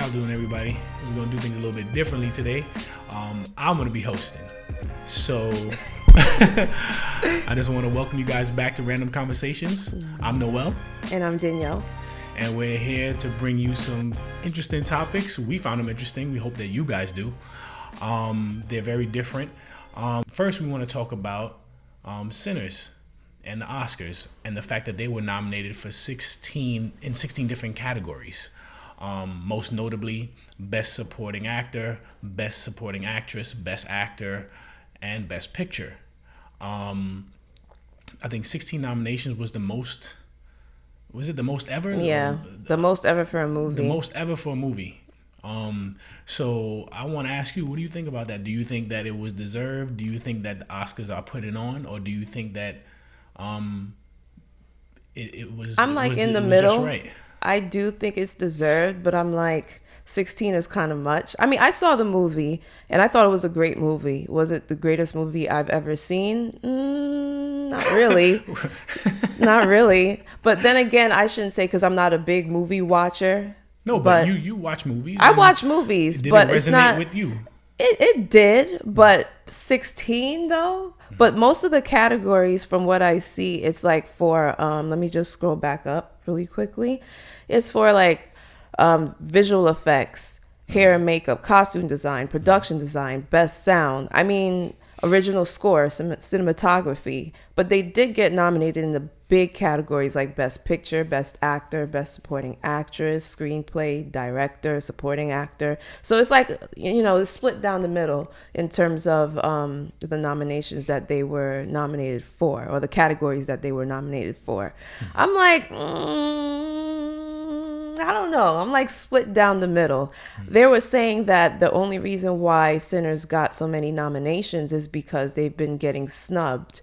y'all doing, everybody? We're going to do things a little bit differently today. I'm going to be hosting. So I just want to welcome you guys back to Random Conversations. I'm Noel. And I'm Danielle. And we're here to bring you some interesting topics. We found them interesting. We hope that you guys do. They're very different. First, we want to talk about Sinners and the Oscars and the fact that they were nominated for 16 different categories. Most notably, Best Supporting Actor, Best Supporting Actress, Best Actor, and Best Picture. I think 16 nominations was the most. Was it the most ever? Yeah, the most ever for a movie. The most ever for a movie. So I want to ask you, what do you think about that? Do you think that it was deserved? Do you think that the Oscars are putting on, or do you think that it was? I'm like it was, in the it was middle. Just right? I do think it's deserved, but I'm like 16 is kind of much. I mean, I saw the movie and I thought it was a great movie. Was it the greatest movie I've ever seen? Not really. Not really. But then again, I shouldn't say, because I'm not a big movie watcher. No, but you watch movies. I watch movies, but it's not. Did it resonate with you? It did, but 16 though. But most of the categories, from what I see, it's like for let me just scroll back up really quickly. It's for like visual effects, hair and makeup, costume design, production design, best sound. I mean, original score, cinematography. But they did get nominated in the big categories like Best Picture, Best Actor, Best Supporting Actress, Screenplay, Director, Supporting Actor. So it's like, it's split down the middle in terms of the nominations that they were nominated for, or the categories that they were nominated for. I'm like, I don't know. I'm like split down the middle. They were saying that the only reason why Sinners got so many nominations is because they've been getting snubbed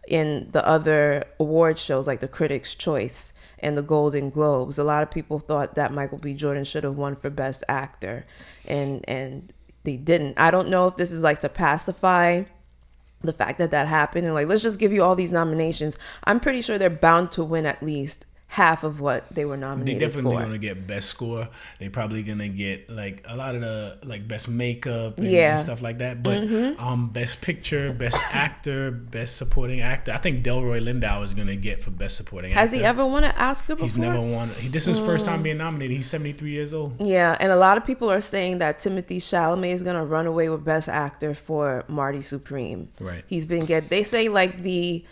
in the other award shows like the Critics' Choice and the Golden Globes. A lot of people thought that Michael B. Jordan should have won for Best Actor, and they didn't. I don't know if this is like to pacify the fact that happened and like, let's just give you all these nominations. I'm pretty sure they're bound to win at least half of what they were nominated for. They're definitely going to get best score. They're probably going to get like a lot of the like best makeup and stuff like that. But best picture, best actor, best supporting actor. I think Delroy Lindo is going to get for best supporting actor. Has he ever won an Oscar before? He's never won. This is his first time being nominated. He's 73 years old. Yeah, and a lot of people are saying that Timothée Chalamet is going to run away with best actor for Marty Supreme. Right. They say like the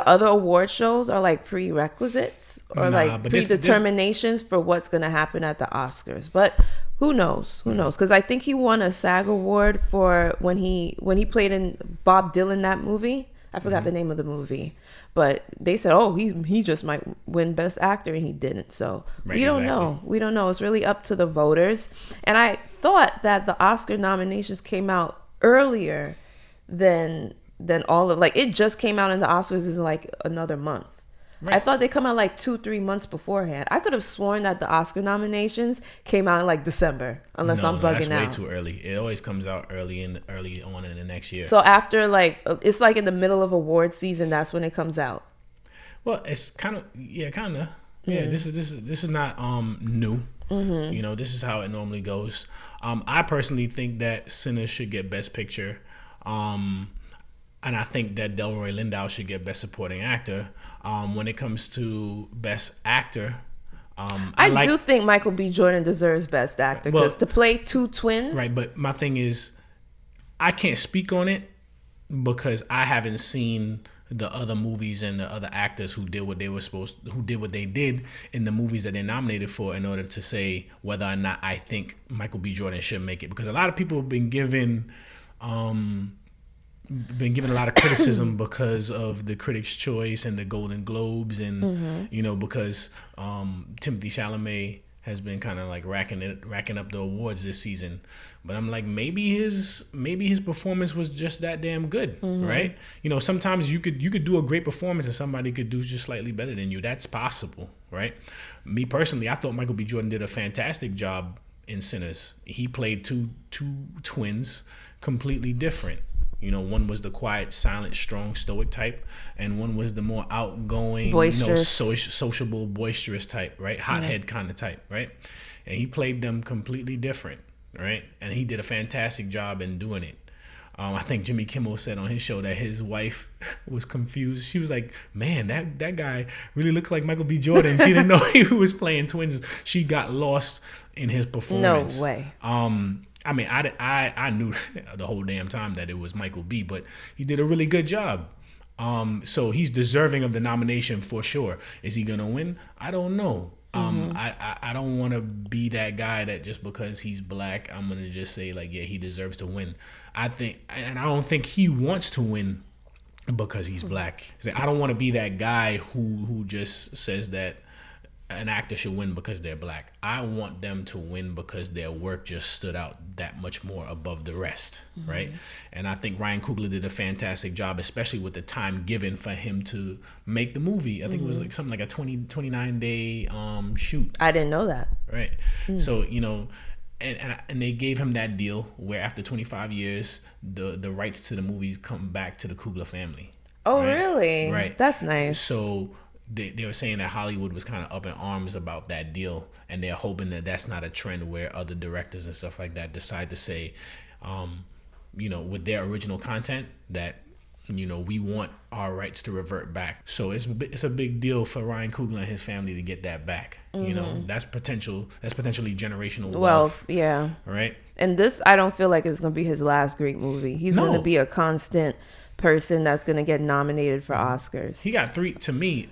other award shows are like prerequisites or like predeterminations for what's going to happen at the Oscars. But who knows? Who knows? Because I think he won a SAG award for when he played in Bob Dylan, that movie. I forgot the name of the movie. But they said, he just might win Best Actor, and he didn't. So we don't know. We don't know. It's really up to the voters. And I thought that the Oscar nominations came out earlier than all of, like, it just came out in the Oscars is like another month. Right. I thought they come out like 2-3 months beforehand. I could have sworn that the Oscar nominations came out in like December, unless I'm bugging out. That's way too early. It always comes out early on in the next year. So after it's like in the middle of award season, that's when it comes out. Well, it's kind of. Yeah. This is not new. Mm-hmm. This is how it normally goes. I personally think that Sinners should get Best Picture. And I think that Delroy Lindo should get Best Supporting Actor. When it comes to Best Actor, I do think Michael B. Jordan deserves Best Actor, because to play two twins. Right, but my thing is, I can't speak on it because I haven't seen the other movies and the other actors who did what they did in the movies that they're nominated for, in order to say whether or not I think Michael B. Jordan should make it. Because a lot of people have been given a lot of criticism because of the Critics' Choice and the Golden Globes, and because Timothée Chalamet has been kind of like racking up the awards this season. But I'm like, maybe his performance was just that damn good, right? Sometimes you could do a great performance and somebody could do just slightly better than you. That's possible, right? Me personally, I thought Michael B. Jordan did a fantastic job in Sinners. He played two twins, completely different. You know, one was the quiet, silent, strong, stoic type, and one was the more outgoing, boisterous, sociable, boisterous type, right? Hothead kind of type, right? And he played them completely different, right? And he did a fantastic job in doing it. I think Jimmy Kimmel said on his show that his wife was confused. She was like, "Man, that guy really looks like Michael B. Jordan." She didn't know he was playing twins. She got lost in his performance. No way. I mean, I knew the whole damn time that it was Michael B., but he did a really good job. So he's deserving of the nomination for sure. Is he gonna win? I don't know. I don't want to be that guy that just because he's black, I'm gonna just say like, yeah, he deserves to win. I don't think he wants to win because he's black. I don't want to be that guy who just says that an actor should win because they're black. I want them to win because their work just stood out that much more above the rest, right? And I think Ryan Coogler did a fantastic job, especially with the time given for him to make the movie. I think it was like something like a 29 day shoot. I didn't know that. Right. So, you know, and they gave him that deal where after 25 years, the rights to the movies come back to the Coogler family. Oh, right? really? Right. That's nice. So they were saying that Hollywood was kind of up in arms about that deal, and they're hoping that that's not a trend where other directors and stuff like that decide to say, you know, with their original content that, you know, we want our rights to revert back. So it's a big deal for Ryan Coogler and his family to get that back. You know, that's potentially generational wealth. Yeah. Right. And this, I don't feel like it's going to be his last great movie. He's going to be a constant person that's going to get nominated for Oscars. He got 3, to me.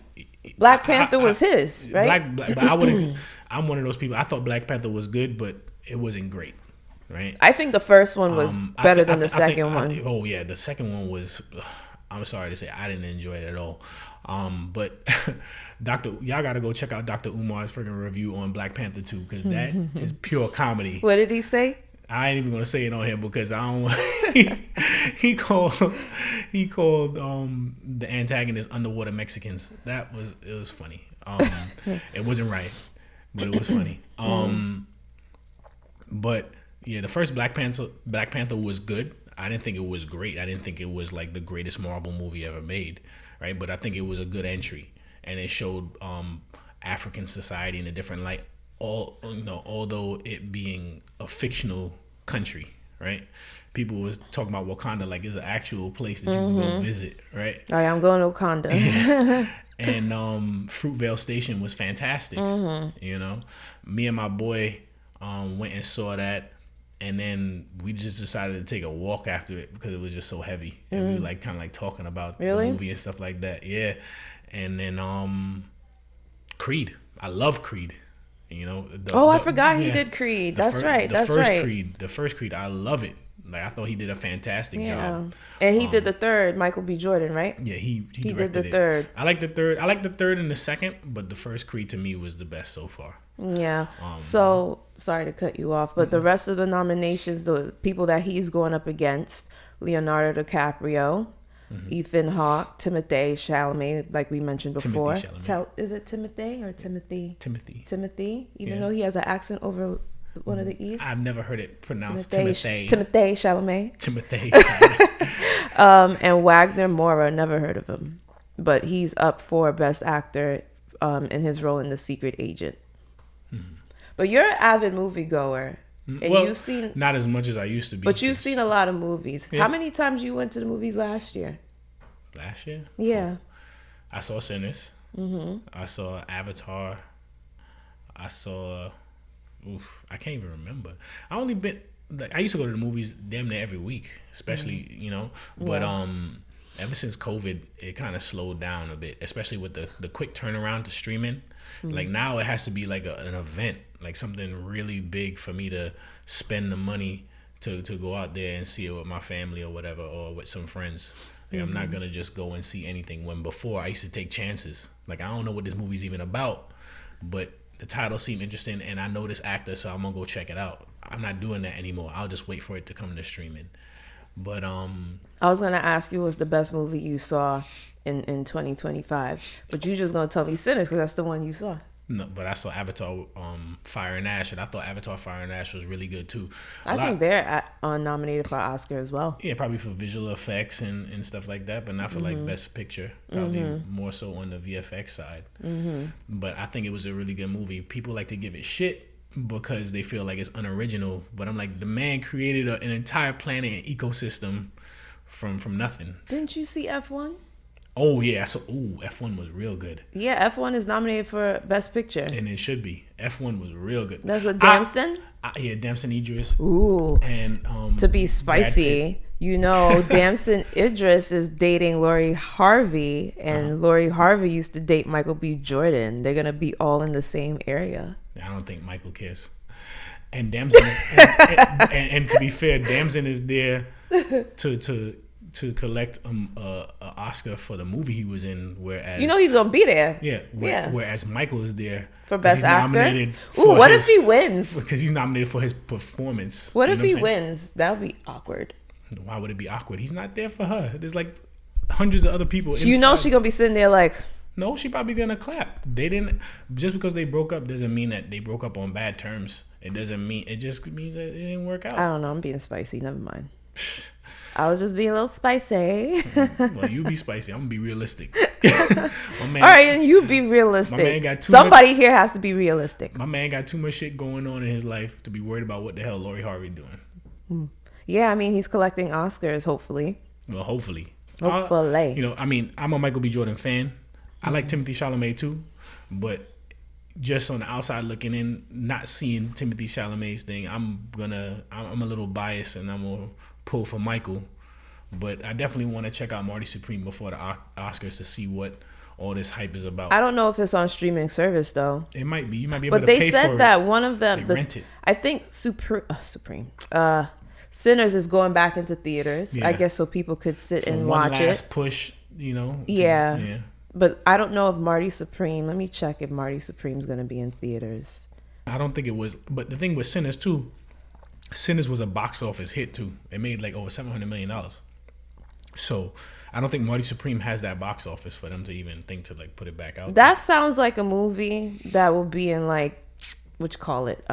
Black Panther was his, right? But I wouldn't. I'm one of those people. I thought Black Panther was good, but it wasn't great, right? I think the first one was better than the second one. Oh yeah, the second one was. I'm sorry to say, I didn't enjoy it at all. But y'all gotta go check out Dr. Umar's freaking review on Black Panther 2 because that is pure comedy. What did he say? I ain't even gonna say it on here because I don't. he called the antagonist underwater Mexicans. It was funny. It wasn't right, but it was funny. But yeah, the first Black Panther was good. I didn't think it was great. I didn't think it was like the greatest Marvel movie ever made, right? But I think it was a good entry, and it showed African society in a different light. Although it being a fictional country, right? People was talking about Wakanda like it's an actual place that you can go visit, right? Oh, yeah, I'm going to Wakanda. Yeah. And Fruitvale Station was fantastic. You know, me and my boy went and saw that, and then we just decided to take a walk after it because it was just so heavy, and we were like kind of like talking about the movie and stuff like that. Yeah, and then Creed. I love Creed. You know. I forgot he did Creed. That's right. The first Creed. I love it. Like I thought he did a fantastic job. And he did the third, Michael B. Jordan, right? Yeah, he did the third. I like the third. I like the third and the second, but the first Creed to me was the best so far. Yeah. So sorry to cut you off, but the rest of the nominations, the people that he's going up against: Leonardo DiCaprio, Ethan Hawke, Timothée Chalamet, like we mentioned before. Is it Timothée or Timothy? Timothy. Even though he has an accent over one of the E's. I've never heard it pronounced Timothée. Timothée Chalamet. Timothée. And Wagner Moura, never heard of him, but he's up for Best Actor in his role in The Secret Agent. But you're an avid moviegoer. And you've seen not as much as I used to be. But you've seen a lot of movies. Yeah. How many times you went to the movies last year? Last year? Yeah. I saw Sinners. I saw Avatar. I saw I can't even remember. I used to go to the movies damn near every week, especially, you know. But ever since COVID, it kind of slowed down a bit, especially with the quick turnaround to streaming. Like now it has to be like an event, like something really big for me to spend the money to go out there and see it with my family or whatever, or with some friends. Like I'm not gonna just go and see anything, when before I used to take chances. Like I don't know what this movie's even about, but the title seemed interesting and I know this actor, so I'm gonna go check it out. I'm not doing that anymore. I'll just wait for it to come to streaming. But I was gonna ask you what's the best movie you saw in 2025, but you just gonna tell me Sinners because that's the one you saw. No, but I saw Avatar, Fire and Ash, and I thought Avatar, Fire and Ash was really good too. I think they're nominated for Oscar as well. Yeah, probably for visual effects and stuff like that, but not for like Best Picture. Probably more so on the VFX side. But I think it was a really good movie. People like to give it shit because they feel like it's unoriginal, but I'm like, the man created an entire planet and ecosystem from nothing. Didn't you see F1? Oh yeah, so F1 was real good. Yeah, F1 is nominated for Best Picture, and it should be. F1 was real good. That's with Damson. Yeah, Damson Idris. Ooh, and to be spicy, you know, Damson Idris is dating Lori Harvey, and Lori Harvey used to date Michael B. Jordan. They're gonna be all in the same area. I don't think Michael cares. And Damson, and to be fair, Damson is there to collect a Oscar for the movie he was in, whereas you know he's gonna be there. Yeah. Whereas Michael is there for Best Actor. Ooh, what if he wins? Because he's nominated for his performance. What if he wins? That would be awkward. Why would it be awkward? He's not there for her. There's like hundreds of other people. Inside. You know she's gonna be sitting there like. No, she probably gonna clap. They didn't. Just because they broke up doesn't mean that they broke up on bad terms. It doesn't mean. It just means that it didn't work out. I don't know. I'm being spicy. Never mind. I was just being a little spicy. Well, you be spicy. I'm gonna be realistic. Man, all right, and you be realistic. My man got Somebody here has to be realistic. My man got too much shit going on in his life to be worried about what the hell Lori Harvey doing. Yeah, I mean he's collecting Oscars. Hopefully. Well, hopefully. Hopefully. I mean, I'm a Michael B. Jordan fan. I like Timothée Chalamet too, but just on the outside looking in, not seeing Timothée Chalamet's thing, I'm a little biased and I'm gonna pull for Michael. But I definitely want to check out Marty Supreme before the Oscars to see what all this hype is about. I don't know if it's on streaming service though. It might be. You might be able to pay for it. But they said that one of them, rent it. I think Supreme. Sinners is going back into theaters. Yeah. I guess so people could sit and watch it. One last push, you know. Yeah. But I don't know if Marty Supreme. Let me check if Marty Supreme's going to be in theaters. I don't think it was. But the thing with Sinners too, Sinners was a box office hit too. It made like over $700 million. So I don't think Marty Supreme has that box office for them to even think to like put it back out. That sounds like a movie that will be in like, what you call it,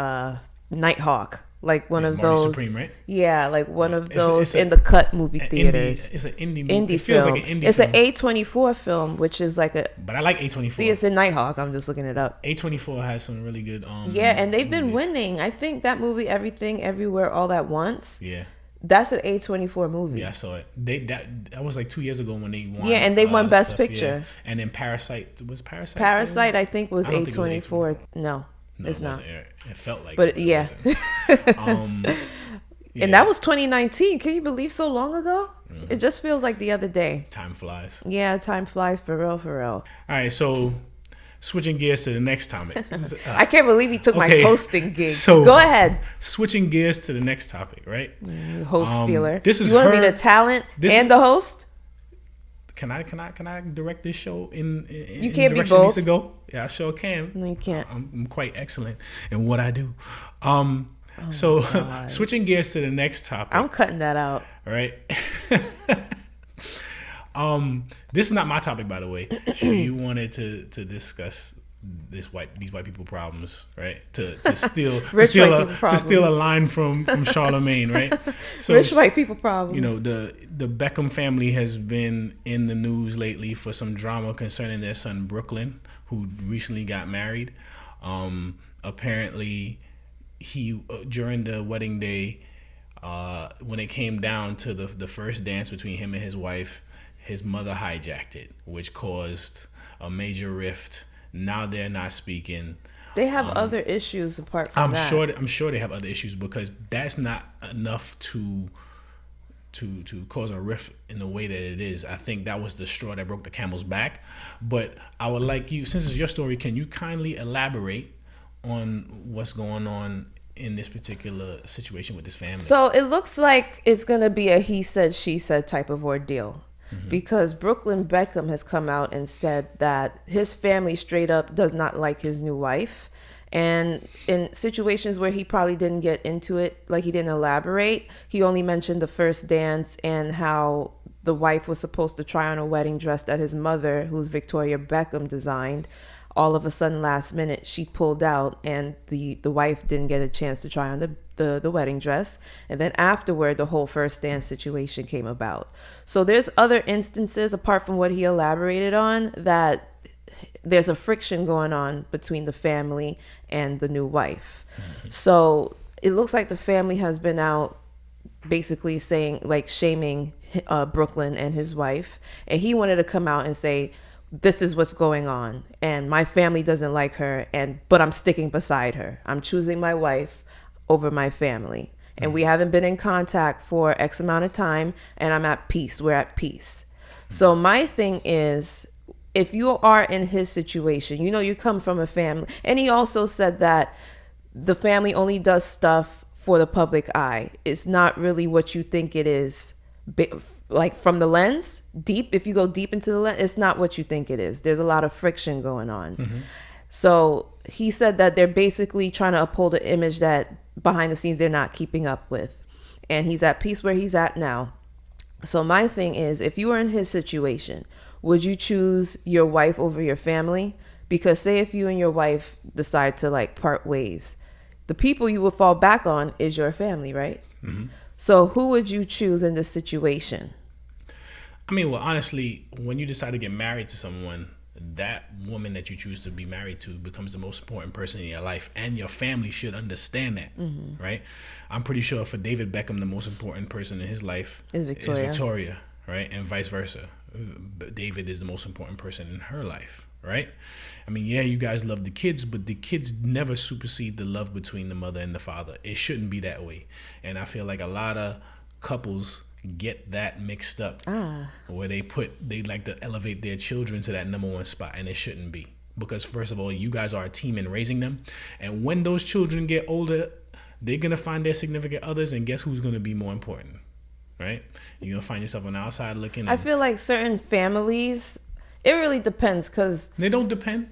Nighthawk. Like one of Marty those, Supreme, right? Yeah, like one of those in the cut movie theaters. It's an indie movie. It feels like an indie It's film. an A24 film, which is like a. But I like A24. See, it's in Nighthawk. I'm just looking it up. A24 has some really good. Yeah, and they've been winning. I think that movie, Everything, Everywhere, All at Once. Yeah. That's an A24 movie. Yeah, I saw it. That was like 2 years ago when they won. Yeah, and they won Best Picture. Yeah. And then Parasite was Parasite. Parasite, I think, was A24. No, it's not. It felt like. But yeah. Yeah. And that was 2019. Can you believe so long ago? Mm-hmm. It just feels like the other day. Time flies. Yeah, time flies for real, for real. All right, so switching gears to the next topic. I can't believe he took my hosting gig. So go ahead. Switching gears to the next topic, right? Host stealer. This is you want to be the talent and the host? Can I direct this show in you can't in the be direction it both. needs to go? Yeah, I sure can. No, you can't. I'm quite excellent in what I do. Switching gears to the next topic. I'm cutting that out. Right. This is not my topic, by the way. You wanted to discuss these white people problems, right? To steal a line from Charlemagne, right? So rich white people problems. You know, the Beckham family has been in the news lately for some drama concerning their son Brooklyn, who recently got married. Apparently, he during the wedding day, when it came down to the first dance between him and his wife, his mother hijacked it, which caused a major rift. Now they're not speaking. They have other issues apart from that. I'm sure they have other issues, because that's not enough to cause a rift in the way that it is. I think that was the straw that broke the camel's back. But I would like you, since it's your story, can you kindly elaborate on what's going on in this particular situation with this family? So it looks like it's going to be a he said, she said type of ordeal. Because Brooklyn Beckham has come out and said that his family straight up does not like his new wife. And in situations where he probably didn't get into it, like he didn't elaborate, he only mentioned the first dance and how the wife was supposed to try on a wedding dress that his mother, who's Victoria Beckham, designed. all of a sudden last minute she pulled out, and the wife didn't get a chance to try on the wedding dress, and then afterward the whole first dance situation came about. So there's other instances apart from what he elaborated on that there's a friction going on between the family and the new wife. So it looks like the family has been out basically saying, like, shaming Brooklyn and his wife, and he wanted to come out and say, this is what's going on, and my family doesn't like her, but I'm sticking beside her. I'm choosing my wife over my family, and we haven't been in contact for X amount of time, and I'm at peace. We're at peace. So my thing is, if you are in his situation, you come from a family, and he also said that the family only does stuff for the public eye. It's not really what you think it is. Like, from the lens, if you go deep into the lens, it's not what you think it is. There's a lot of friction going on. So he said that they're basically trying to uphold an image that behind the scenes they're not keeping up with. And he's at peace where he's at now. So my thing is, if you were in his situation, would you choose your wife over your family? Because say if you and your wife decide to, like, part ways, the people you would fall back on is your family, right? So who would you choose in this situation? I mean, well, honestly, when you decide to get married to someone, that woman that you choose to be married to becomes the most important person in your life, and your family should understand that, right? I'm pretty sure for David Beckham, the most important person in his life is Victoria, right? And vice versa. David is the most important person in her life, right? I mean, yeah, you guys love the kids, but the kids never supersede the love between the mother and the father. It shouldn't be that way. And I feel like a lot of couples get that mixed up, where they like to elevate their children to that number one spot, and it shouldn't be. Because first of all, you guys are a team in raising them, and when those children get older, they're gonna find their significant others, and guess who's gonna be more important, right? You're gonna find yourself on the outside looking. I feel like certain families, it really depends, because they don't depend.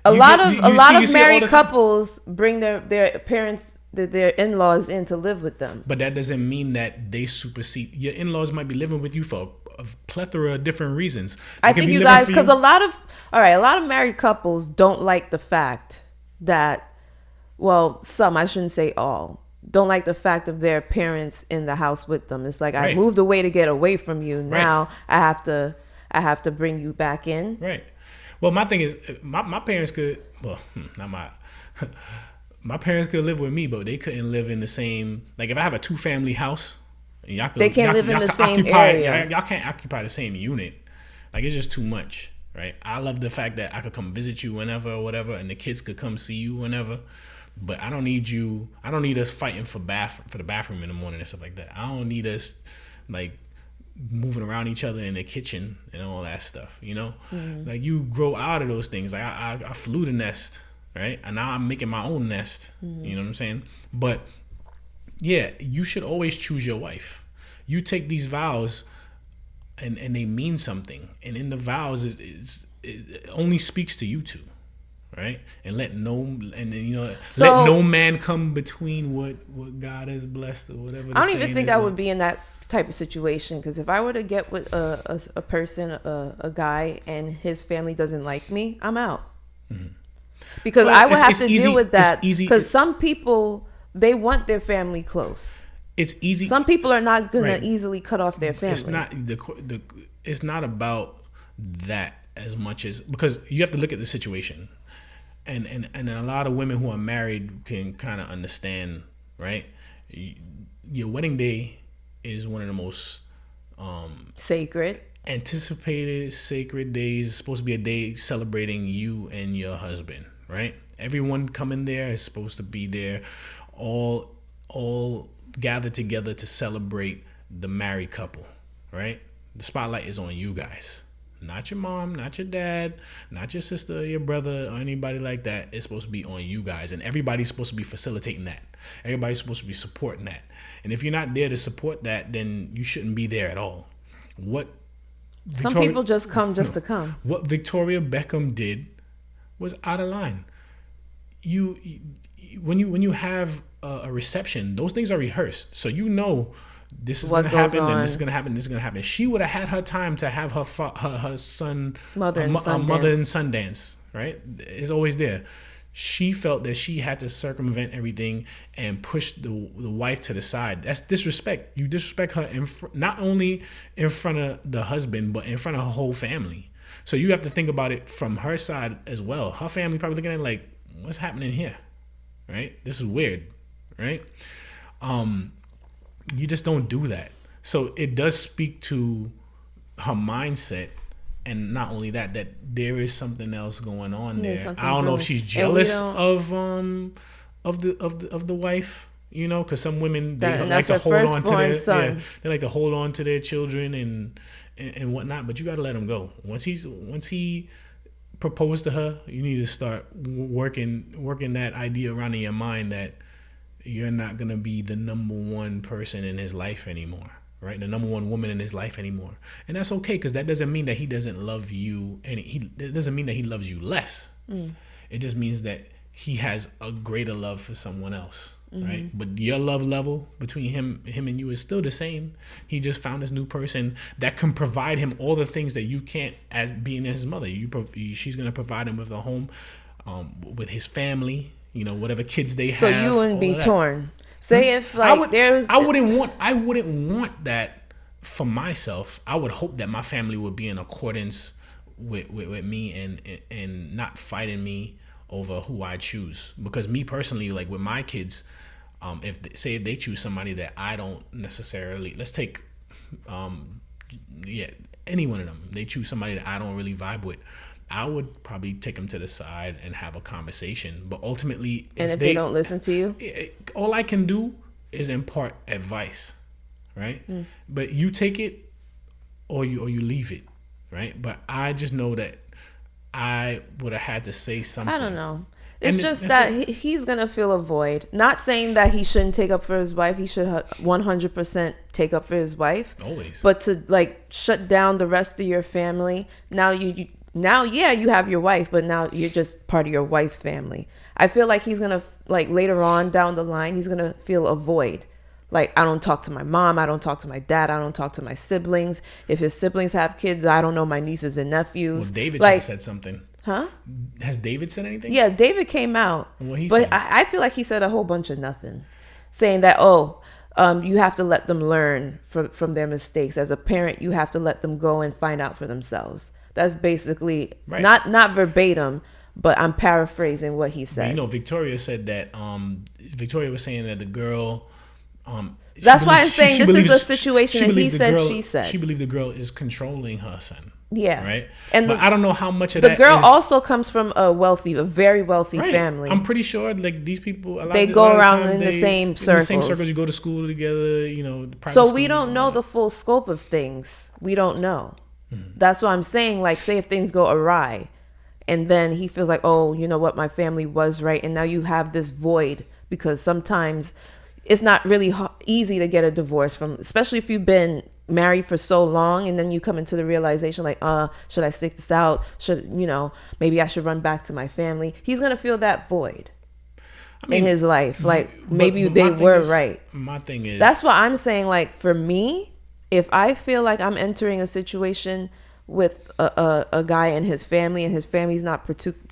A lot of married couples bring their parents, their in-laws in to live with them. But that doesn't mean that they supersede. Your in-laws might be living with you for a plethora of different reasons. I think you guys, because a lot of married couples don't like the fact that, well, some, I shouldn't say all, don't like the fact of their parents in the house with them. It's like, I moved away to get away from you. Now I have to bring you back in. Right. Well, my thing is, my parents could, well, not my parents could live with me, but they couldn't live in the same, like, if I have a 2-family house, they can't live in the same area. Y'all can't occupy the same unit. Like, it's just too much, right? I love the fact that I could come visit you whenever or whatever, and the kids could come see you whenever. But I don't need us fighting for the bathroom in the morning and stuff like that. I don't need us, like, moving around each other in the kitchen and all that stuff, Like, you grow out of those things. Like, I flew the nest, right? And now I'm making my own nest. You know what I'm saying? But yeah, you should always choose your wife. You take these vows and they mean something. And in the vows, it only speaks to you two, right? And let no man come between what God has blessed or whatever. I don't even think I would be in that type of situation, because if I were to get with a person, a guy, and his family doesn't like me, I'm out. Because I would have to deal with that, because some people, they want their family close. It's easy. Some people are not gonna easily cut off their family. It's not about that as much as, because you have to look at the situation, and a lot of women who are married can kind of understand, right? Your wedding day is one of the most sacred, anticipated sacred days. It's supposed to be a day celebrating you and your husband, right? Everyone coming there is supposed to be there, all gathered together to celebrate the married couple, right? The spotlight is on you guys, not your mom, not your dad, not your sister, your brother, or anybody like that. It's supposed to be on you guys, and everybody's supposed to be facilitating that. Everybody's supposed to be supporting that. And if you're not there to support that, then you shouldn't be there at all. Some people just come just to come. What Victoria Beckham did was out of line. When you have a reception, those things are rehearsed, so this is going to happen, then this is going to happen, this is going to happen. She would have had her time to have her son, mother and son dance, right? It's always there. She felt that she had to circumvent everything and push the wife to the side. That's disrespect. You disrespect her not only in front of the husband, but in front of her whole family. So you have to think about it from her side as well. Her family probably looking at it like, what's happening here, right? This is weird, right? You just don't do that. So it does speak to her mindset. And not only that there is something else going on there. I don't know if she's jealous of the wife, you know, because some women they like to hold on to they like to hold on to their children and whatnot. But you got to let him go. Once he proposed to her, you need to start working that idea around in your mind that you're not gonna be the number one person in his life anymore. Right, the number one woman in his life anymore, and that's okay because that doesn't mean that he doesn't love you, and it doesn't mean that he loves you less. It just means that he has a greater love for someone else, right? But your love level between him and you is still the same. He just found this new person that can provide him all the things that you can't as being his mother. She's gonna provide him with a home, with his family, you know, whatever kids they have. So you wouldn't be torn. Say if like I wouldn't want that for myself. I would hope that my family would be in accordance with me and not fighting me over who I choose. Because me personally, like with my kids, if they choose somebody that I don't necessarily, let's take any one of them, they choose somebody that I don't really vibe with, I would probably take them to the side and have a conversation. But ultimately, if they don't listen to you, all I can do is impart advice, right? But you take it or you leave it, right? But I just know that I would have had to say something. I don't know. It's just that he's going to feel a void. Not saying that he shouldn't take up for his wife. He should 100% take up for his wife. Always. But to like shut down the rest of your family, now you have your wife, but now you're just part of your wife's family. I feel like he's going to, like later on down the line, he's going to feel a void. Like, I don't talk to my mom. I don't talk to my dad. I don't talk to my siblings. If his siblings have kids, I don't know my nieces and nephews. Well, David should have said something. Huh? Has David said anything? Yeah, David came out. But I feel like he said a whole bunch of nothing. Saying that, you have to let them learn from their mistakes. As a parent, you have to let them go and find out for themselves. That's basically right. Not verbatim, but I'm paraphrasing what he said. You know, Victoria said that. Victoria was saying that the girl. That's why I'm saying this is a situation that he said, she said. She believed the girl is controlling her son. Yeah. Right. But I don't know how much of that. The girl also comes from a very wealthy family. I'm pretty sure like these people. They go around in the same circles. In the same circles. You go to school together. You know. So we don't know the full scope of things. We don't know. That's what I'm saying. Like, say if things go awry, and then he feels like, oh, you know what, my family was right, and now you have this void because sometimes it's not really easy to get a divorce from, especially if you've been married for so long, and then you come into the realization like, should I stick this out? Maybe I should run back to my family. He's gonna feel that void in his life. Like, maybe they were right. My thing is, that's what I'm saying. Like, for me, if I feel like I'm entering a situation with a guy and his family, and his family's not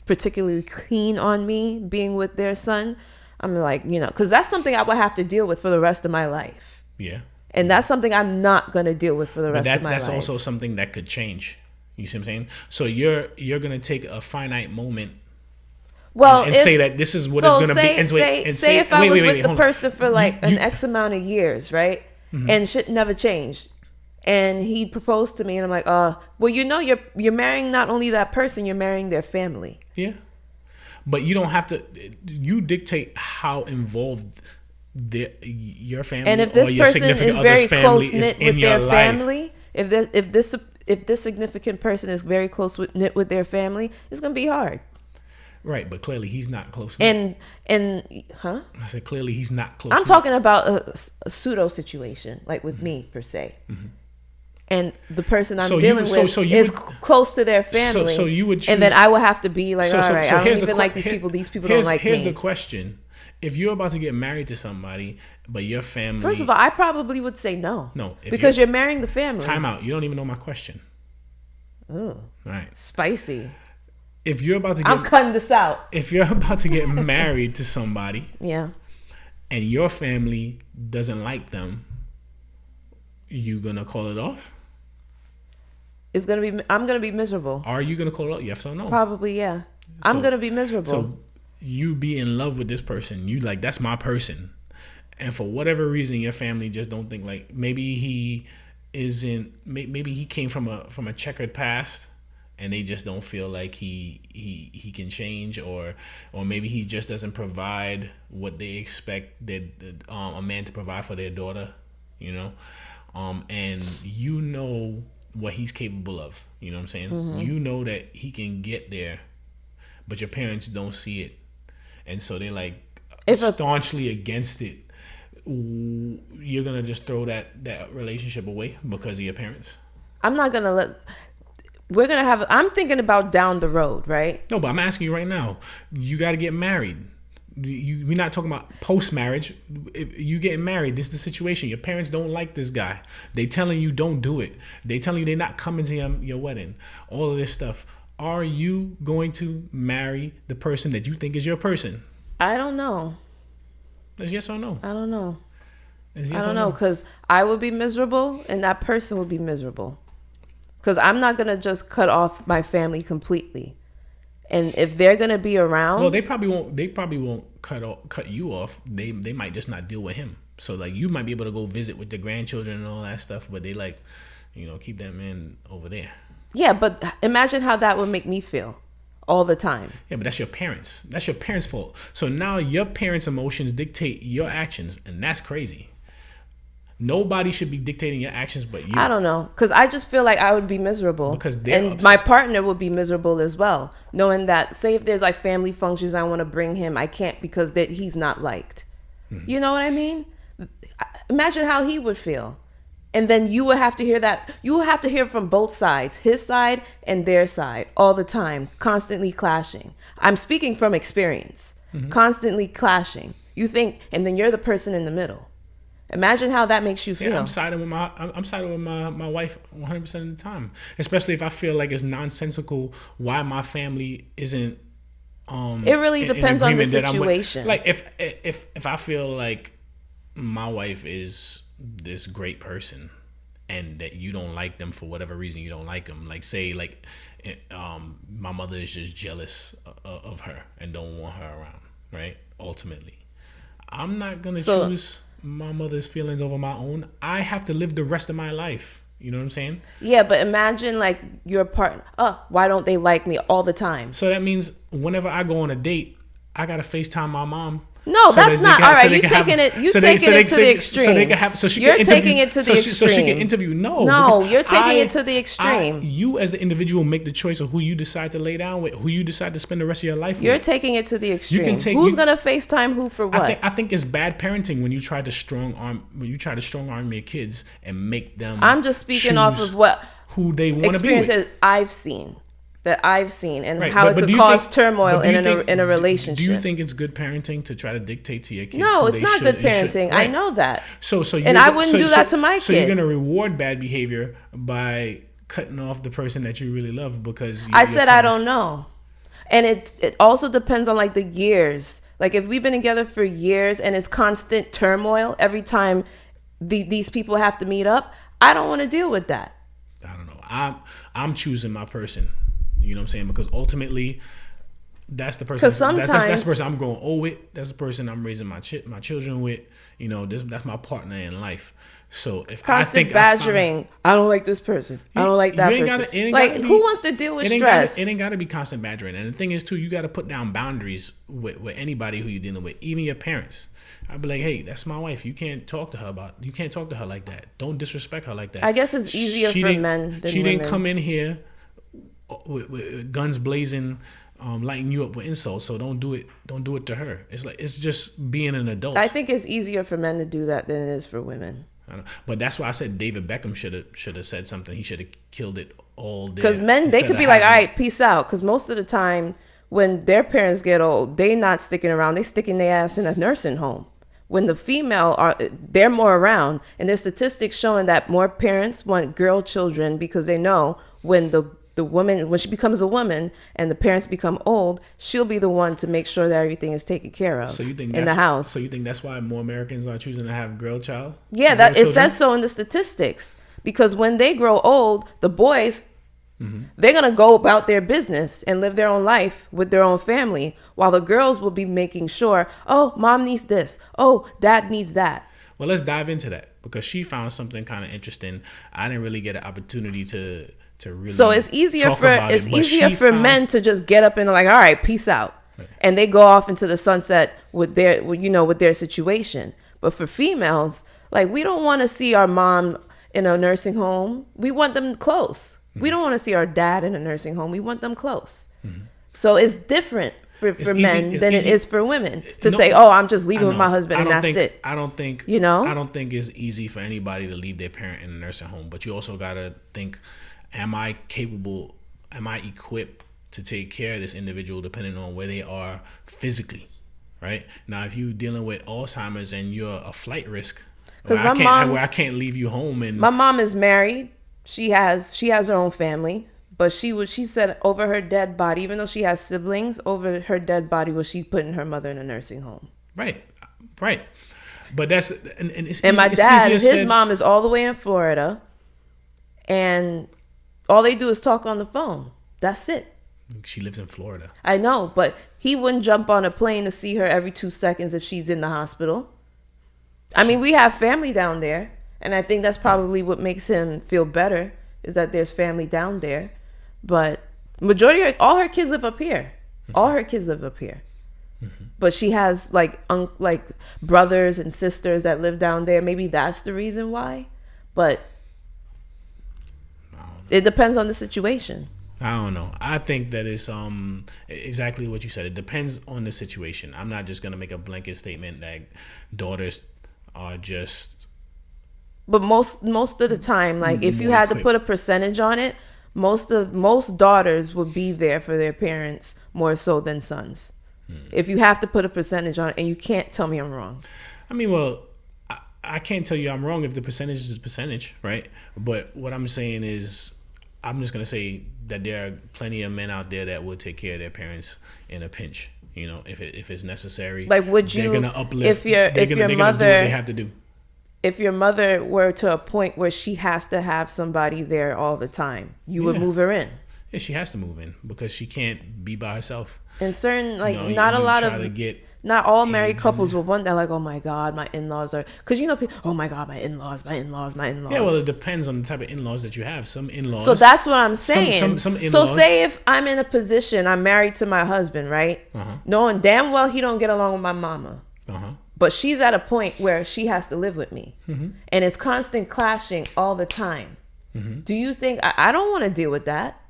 particularly keen on me being with their son, I'm like, because that's something I would have to deal with for the rest of my life. Yeah. And that's something I'm not going to deal with for the rest of my life. That's also something that could change. You see what I'm saying? So you're going to take a finite moment and say that this is what it's going to be. Say if I was with the person for like an X amount of years, right? Mm-hmm. And shit never changed. And he proposed to me and I'm like, well, you're marrying not only that person, you're marrying their family. Yeah. But you don't have to, you dictate how involved your family and if this or your person significant is very other's family close knit with their family, if this significant person is very close knit with their family, it's gonna be hard. Right, but clearly he's not close knit. I said clearly he's not close. I'm talking about a pseudo situation, like with me per se. Mm-hmm. And the person I'm dealing with is close to their family. So you would choose, and then I would have to be like, all right, I don't even like these people. These people don't like me. Here's the question. If you're about to get married to somebody, but your family... First of all, I probably would say no. No. Because you're marrying the family. Time out. You don't even know my question. Ooh. Right. Spicy. if you're about to get, I'm cutting this out. If you're about to get married to somebody, Yeah, and your family doesn't like them, you gonna call it off? I'm gonna be miserable. Are you gonna call it off? Yes or no? Probably, yeah. I'm gonna be miserable. So you be in love with this person. You like, that's my person. And for whatever reason, your family just don't think, like, maybe he isn't. Maybe he came from a checkered past, and they just don't feel like he can change, or maybe he just doesn't provide what they expect that a man to provide for their daughter, you know, and you know what he's capable of. You know what I'm saying? Mm-hmm. You know that he can get there, but your parents don't see it, and so they're like staunchly against it. You're gonna just throw that relationship away because of your parents? I'm not gonna let. We're gonna have. I'm thinking about down the road, right? No, but I'm asking you right now. You got to get married. We're not talking about post marriage. If you getting married, this is the situation. Your parents don't like this guy. They telling you don't do it. They telling you they're not coming to your wedding. All of this stuff. Are you going to marry the person that you think is your person? I don't know. Is yes or no? I don't know. Yes I don't know, because I would be miserable and that person would be miserable. Because I'm not going to just cut off my family completely. And if they're going to be around... Well, they probably won't cut you off. They might just not deal with him. So, like, you might be able to go visit with the grandchildren and all that stuff, but they, like, you know, keep that man over there. Yeah, but imagine how that would make me feel. All the time. Yeah, but that's your parents. That's your parents' fault. So now your parents' emotions dictate your actions, and that's crazy. Nobody should be dictating your actions but you. I don't know, because I just feel like I would be miserable. Because they're upset. My partner would be miserable as well, knowing that, say if there's like family functions I want to bring him, I can't because he's not liked. Mm-hmm. You know what I mean? Imagine how he would feel. And then you would have to hear that. You would have to hear from both sides, his side and their side, all the time, constantly clashing. I'm speaking from experience, constantly clashing. You think, and then you're the person in the middle. Imagine how that makes you feel. Yeah, I'm siding with my wife 100% of the time, especially if I feel like it's nonsensical why my family isn't. It really depends on the situation. Like if I feel like my wife is this great person and that you don't like them for whatever reason, you don't like them, like say like my mother is just jealous of her and don't want her around, right? Ultimately I'm not gonna choose my mother's feelings over my own. I have to live the rest of my life, you know what I'm saying? Yeah, but imagine like your partner, why don't they like me all the time? So that means whenever I go on a date, I gotta FaceTime my mom. No, that's not all right. You're taking it to the extreme. So they can have. So you're taking it to the extreme. So she can interview. No, you're taking it to the extreme. You as the individual make the choice of who you decide to lay down with, who you decide to spend the rest of your life with. You're taking it to the extreme. Who's gonna FaceTime who for what? I think it's bad parenting when you try to strong arm your kids and make them. I'm just speaking off of who they want to be with. Experiences I've seen. And right. how it could cause turmoil in a relationship. Do you think it's good parenting to try to dictate to your kids? No, it's not good parenting. Right. I know that. So I wouldn't do that to my kid. So you're gonna reward bad behavior by cutting off the person that you really love because I said I don't know, and it also depends on like the years. Like if we've been together for years and it's constant turmoil every time these people have to meet up, I don't want to deal with that. I don't know. I'm choosing my person. You know what I'm saying? Because ultimately, that's the person. Because sometimes that's the person I'm going old with. That's the person I'm raising my children with. You know, that's my partner in life. So if constant badgering, I don't like this person. I don't like that person. Like who wants to deal with stress? It ain't got to be constant badgering. And the thing is too, you got to put down boundaries with anybody who you're dealing with, even your parents. I'd be like, hey, that's my wife. You can't talk to her like that. Don't disrespect her like that. I guess it's easier for men than she women. didn't come in here with guns blazing, lighting you up with insults. So don't do it to her. It's just being an adult. I think it's easier for men to do that than it is for women. I know. But that's why I said David Beckham should have said something. He should have killed it all day. Because men, they could be like, all right, peace out. Because most of the time when their parents get old, they not sticking around. They sticking their ass in a nursing home. When the female they're more around, and there's statistics showing that more parents want girl children because they know when the the woman, when she becomes a woman and the parents become old, she'll be the one to make sure that everything is taken care of in the house. So you think that's why more Americans are choosing to have girl child? Yeah, that it says so in the statistics. Because when they grow old, the boys, they're going to go about their business and live their own life with their own family, while the girls will be making sure, oh, mom needs this. Oh, dad needs that. Well, let's dive into that, because she found something kind of interesting. I didn't really get an opportunity to really. So it's easier for men to just get up and like, all right, peace out, right, and they go off into the sunset with their situation. But for females, like, we don't want to see our mom in a nursing home. We want them close. We don't want to see our dad in a nursing home. We want them close. So it's different for men than it is for women to say, oh, I'm just leaving with my husband and that's it. I don't think it's easy for anybody to leave their parent in a nursing home. But you also got to think, am I equipped to take care of this individual depending on where they are physically, right? Now, if you're dealing with Alzheimer's and you're a flight risk, where I can't leave you home. And my mom is married. She has her own family. But she said over her dead body, even though she has siblings, over her dead body was she putting her mother in a nursing home. Right. But that's and my dad, his mom is all the way in Florida, and all they do is talk on the phone. That's it. She lives in Florida. I know, but he wouldn't jump on a plane to see her every 2 seconds if she's in the hospital. I mean, we have family down there, and I think that's probably what makes him feel better, is that there's family down there. But all her kids live up here. All her kids live up here. But she has like brothers and sisters that live down there. Maybe that's the reason why. But it depends on the situation. I don't know. I think that it's exactly what you said. It depends on the situation. I'm not just gonna make a blanket statement that daughters are just. But most of the time, like, if you had to put a percentage on it, most daughters would be there for their parents more so than sons. If you have to put a percentage on it, and you can't tell me I'm wrong. I mean, well, I can't tell you I'm wrong if the percentage is percentage, right? But what I'm saying is, I'm just gonna say that there are plenty of men out there that will take care of their parents in a pinch. You know, if it's necessary. Like, would you? They're gonna uplift. They're gonna do what they have to do. If your mother were to a point where she has to have somebody there all the time, you would move her in. Yeah, she has to move in because she can't be by herself. And certain, like, not all married couples will want that. Like, oh my God, my in-laws are, because people, oh my God, my in-laws. Yeah, well, it depends on the type of in-laws that you have. Some in-laws. So that's what I'm saying. Some in-laws. So say if I'm in a position, I'm married to my husband, right? Knowing damn well he don't get along with my mama. But she's at a point where she has to live with me. And it's constant clashing all the time. Do you think, I don't want to deal with that.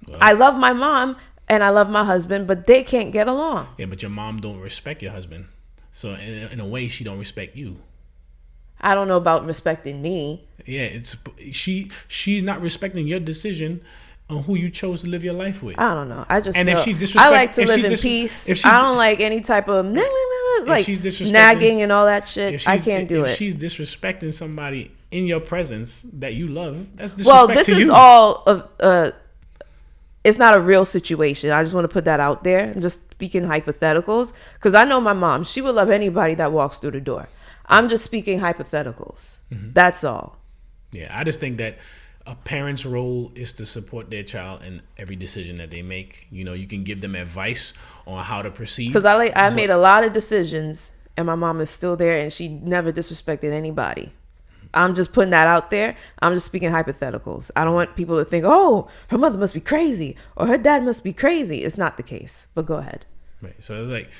Well, I love my mom and I love my husband, but they can't get along. Yeah, but your mom don't respect your husband. So in a way, she don't respect you. I don't know about respecting me. Yeah, she's not respecting your decision on who you chose to live your life with. I don't know. I I like to live in peace. I don't like any type of like nagging and all that shit. I can't do it. If she's disrespecting somebody in your presence that you love, that's disrespect well, this is all it's not a real situation. I just want to put that out there. I'm just speaking hypotheticals because I know my mom. She would love anybody that walks through the door. I'm just speaking hypotheticals. That's all. Yeah, I just think that a parent's role is to support their child in every decision that they make. You know, you can give them advice on how to proceed. Because I made a lot of decisions and my mom is still there and she never disrespected anybody. I'm just putting that out there. I'm just speaking hypotheticals. I don't want people to think, oh, her mother must be crazy or her dad must be crazy. It's not the case. But go ahead. Right. So it's like,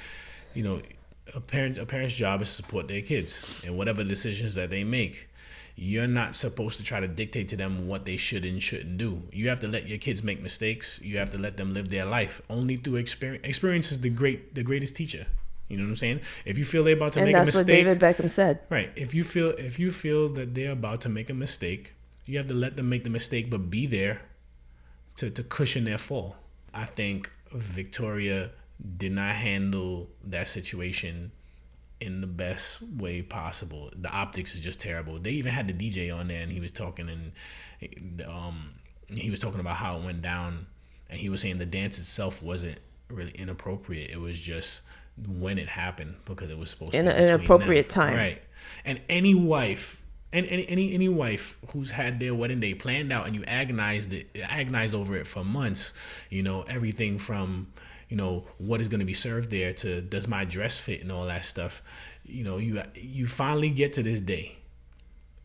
a parent's job is to support their kids in whatever decisions that they make. You're not supposed to try to dictate to them what they should and shouldn't do. You have to let your kids make mistakes. You have to let them live their life. Only through experience. Experience is the greatest teacher. You know what I'm saying? If you feel they're about to make a mistake, and that's what David Beckham said. Right. If you feel that they're about to make a mistake, you have to let them make the mistake, but be there to cushion their fall. I think Victoria did not handle that situation in the best way possible. The optics is just terrible. They even had the DJ on there, and he was talking, and he was talking about how it went down, and he was saying the dance itself wasn't really inappropriate. It was just when it happened, because it was supposed to be an appropriate time, right? And any wife, and any wife who's had their wedding day planned out, and you agonized over it for months, everything from what is going to be served there to does my dress fit and all that stuff, you finally get to this day,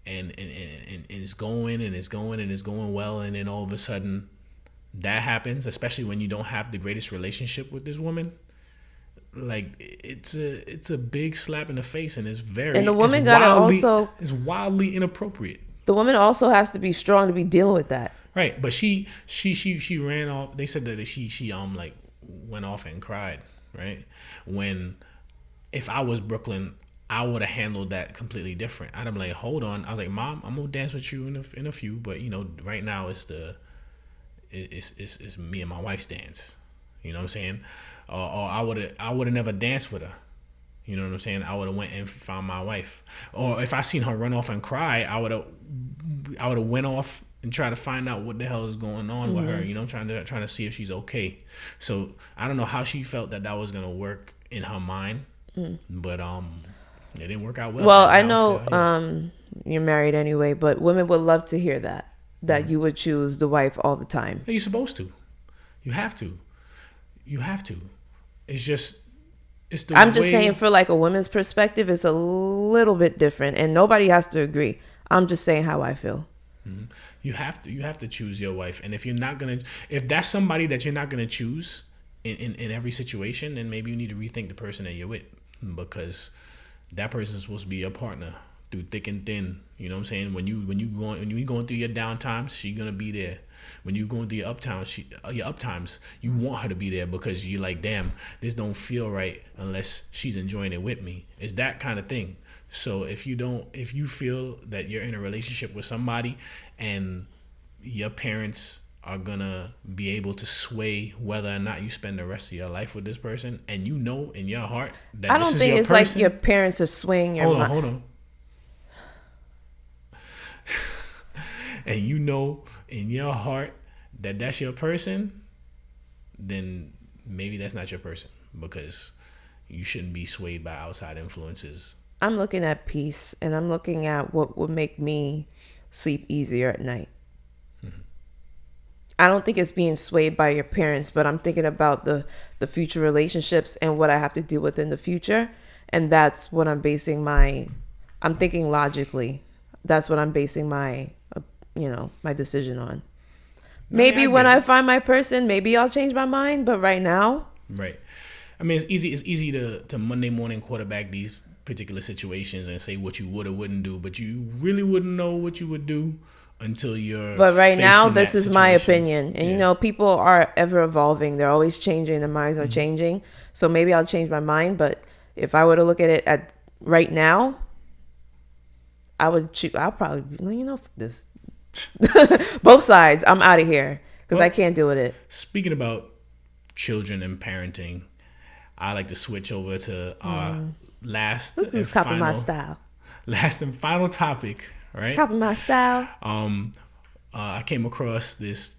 and it's going and it's going and it's going well, and then all of a sudden that happens, especially when you don't have the greatest relationship with this woman. Like, it's a big slap in the face, and and the woman it's wildly inappropriate. The woman also has to be strong to be dealing with that, right? But she ran off. They said that she like went off and cried, right? When, if I was Brooklyn, I would have handled that completely different. I'd have been like, hold on. I was like, Mom, I'm gonna dance with you in a few, but right now it's me and my wife's dance. You know what I'm saying? Or I would have never danced with her. You know what I'm saying? I would have went and found my wife. Or if I seen her run off and cry, I would have went off and tried to find out what the hell is going on with her. Trying to see if she's okay. So I don't know how she felt that was gonna work in her mind, but it didn't work out well. Well, I know you're married anyway, but women would love to hear that you would choose the wife all the time. You're supposed to. You have to. It's just. I'm just saying, for like a woman's perspective, it's a little bit different, and nobody has to agree. I'm just saying how I feel. Mm-hmm. You have to choose your wife, and if that's somebody that you're not gonna choose in every situation, then maybe you need to rethink the person that you're with, because that person is supposed to be your partner through thick and thin. You know what I'm saying? When you going through your down times, she's gonna be there. When you going through your uptimes, you want her to be there, because you're like, damn, this don't feel right unless she's enjoying it with me. It's that kind of thing. So if you feel that you're in a relationship with somebody and your parents are gonna be able to sway whether or not you spend the rest of your life with this person, and in your heart that I don't think it's like your parents are swaying your mind. Hold on. And in your heart that that's your person, then maybe that's not your person, because you shouldn't be swayed by outside influences. I'm looking at peace, and I'm looking at what would make me sleep easier at night. Mm-hmm. I don't think it's being swayed by your parents, but I'm thinking about the future relationships and what I have to deal with in the future. And that's what I'm thinking logically. That's what I'm basing my decision on. Maybe when I find my person, maybe I'll change my mind. But right now. Right. I mean, it's easy to Monday morning quarterback these particular situations and say what you would or wouldn't do, but you really wouldn't know what you would do until you're. But right now, this is my opinion. And, people are ever evolving. They're always changing. Their minds are changing. So maybe I'll change my mind. But if I were to look at it at right now, I'll probably, this. Both sides. I'm out of here because I can't deal with it. Speaking about children and parenting, I like to switch over to our last and final, my style. Last and final topic, right? Copy my style. I came across this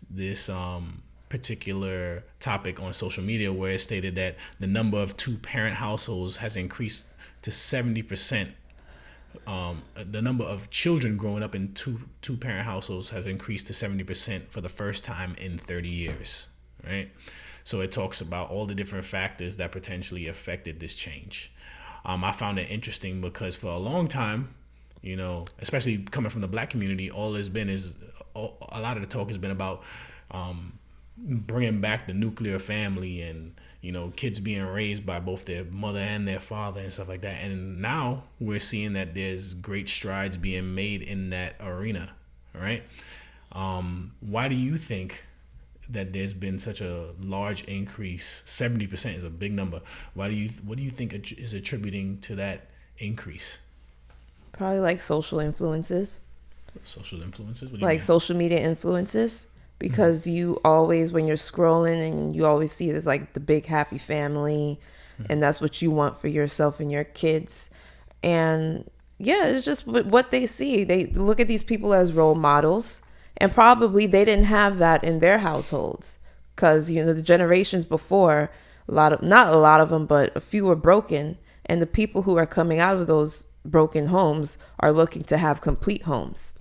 particular topic on social media where it stated that the number of two-parent households has increased to 70%. The number of children growing up in two-parent households has increased to 70% for the first time in 30 years, right? So it talks about all the different factors that potentially affected this change. I found it interesting because for a long time, especially coming from the Black community, a lot of the talk has been about bringing back the nuclear family and kids being raised by both their mother and their father and stuff like that. And now we're seeing that there's great strides being made in that arena, right? Why do you think that there's been such a large increase? 70% is a big number. What do you think is attributing to that increase? Probably like social influences. Social influences? What do you like mean? Social media influences. Because you always, when you're scrolling, and you always see this like the big happy family, and that's what you want for yourself and your kids. And yeah, it's just what they see. They look at these people as role models. And probably they didn't have that in their households because, the generations before, not a lot of them, but a few were broken. And the people who are coming out of those broken homes are looking to have complete homes.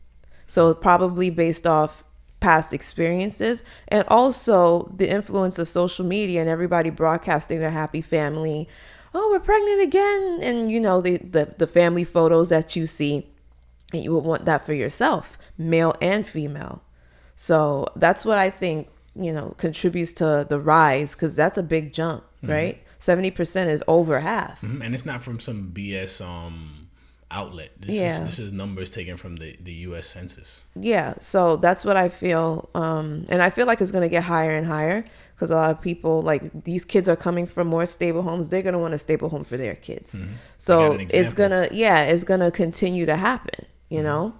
So probably based off past experiences and also the influence of social media and everybody broadcasting their happy family. Oh, we're pregnant again. And, the family photos that you see, and you would want that for yourself, male and female. So that's what I think, contributes to the rise, because that's a big jump, right? 70% is over half. And it's not from some BS outlet. This is numbers taken from the U.S. Census. Yeah, so that's what I feel. And I feel like it's going to get higher and higher because a lot of people, like these kids are coming from more stable homes. They're going to want a stable home for their kids. So it's going to continue to happen, know?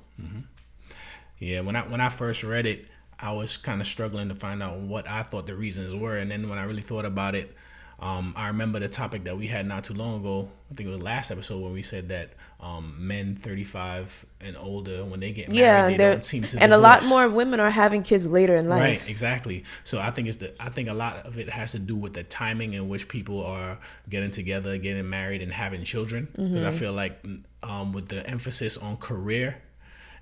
Yeah, when I first read it, I was kind of struggling to find out what I thought the reasons were. And then when I really thought about it, I remember the topic that we had not too long ago. I think it was last episode where we said that men 35 and older, when they get married, they don't seem to and divorce. A lot more women are having kids later in life. Right, exactly. So I think a lot of it has to do with the timing in which people are getting together, getting married, and having children. Because I feel like with the emphasis on career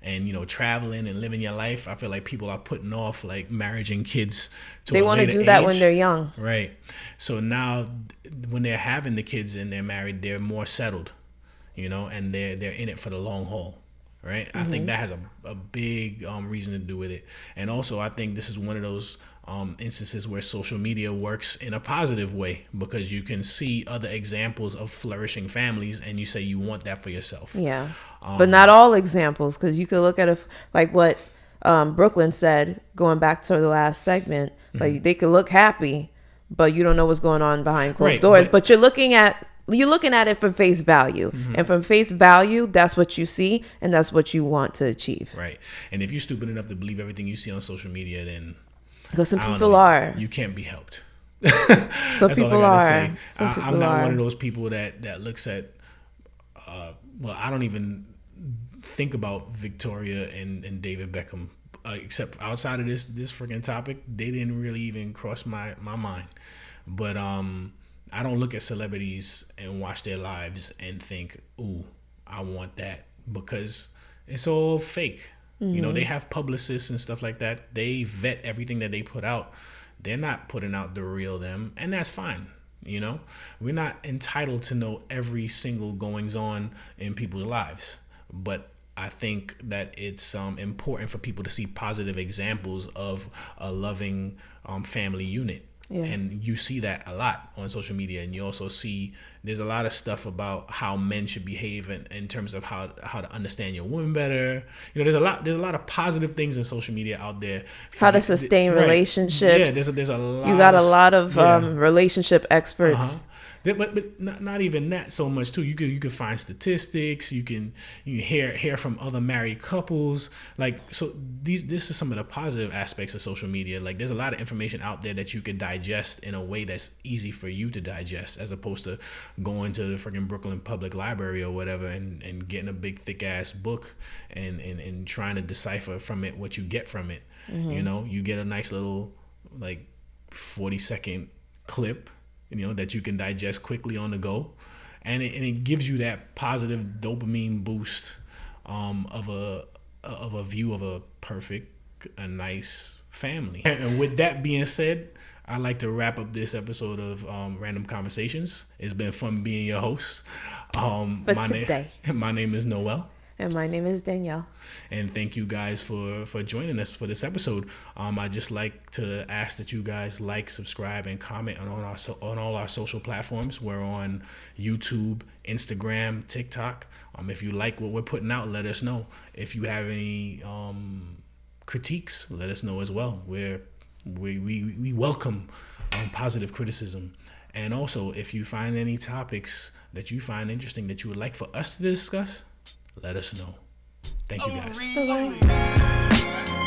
and traveling and living your life, I feel like people are putting off like marriage and kids to they want to do that when they're young, right? So now when they're having the kids and they're married, they're more settled, and they're in it for the long haul, right? I think that has a big reason to do with it. And also I think this is one of those instances where social media works in a positive way, because you can see other examples of flourishing families and you say you want that for yourself. Yeah. But not all examples, because you could look at like what Brooklyn said, going back to the last segment, like they could look happy, but you don't know what's going on behind closed doors. But you're looking at it from face value, and from face value, that's what you see, and that's what you want to achieve. Right. And if you're stupid enough to believe everything you see on social media, then because some people are, you can't be helped. Some people are. I'm not one of those people that looks at. I don't even think about Victoria and David Beckham, except outside of this freaking topic. They didn't really even cross my mind. But I don't look at celebrities and watch their lives and think, ooh, I want that, because it's all fake. They have publicists and stuff like that. They vet everything that they put out. They're not putting out the real them, and that's fine. We're not entitled to know every single goings on in people's lives, but I think that it's important for people to see positive examples of a loving family unit. Yeah. And you see that a lot on social media, and you also see there's a lot of stuff about how men should behave in terms of how to understand your woman better. There's a lot of positive things in social media out there. How to sustain relationships. Yeah, there's a lot. You got a lot of relationship experts. But not even that so much too. You could find statistics. You hear from other married couples. Like, so this is some of the positive aspects of social media. Like, there's a lot of information out there that you could digest in a way that's easy for you to digest, as opposed to going to the freaking Brooklyn Public Library or whatever and getting a big thick ass book and trying to decipher from it what you get from it. You get a nice little like 40-second clip, that you can digest quickly on the go, and it gives you that positive dopamine boost of a view of a nice family. And with that being said, I'd like to wrap up this episode of Random Conversations. It's been fun being your host. My name is Noel. And my name is Danielle. And thank you guys for joining us for this episode. I'd just like to ask that you guys like, subscribe, and comment on all our social platforms. We're on YouTube, Instagram, TikTok. If you like what we're putting out, let us know. If you have any critiques, let us know as well. We welcome positive criticism. And also, if you find any topics that you find interesting that you would like for us to discuss, let us know. Thank you guys. Bye-bye.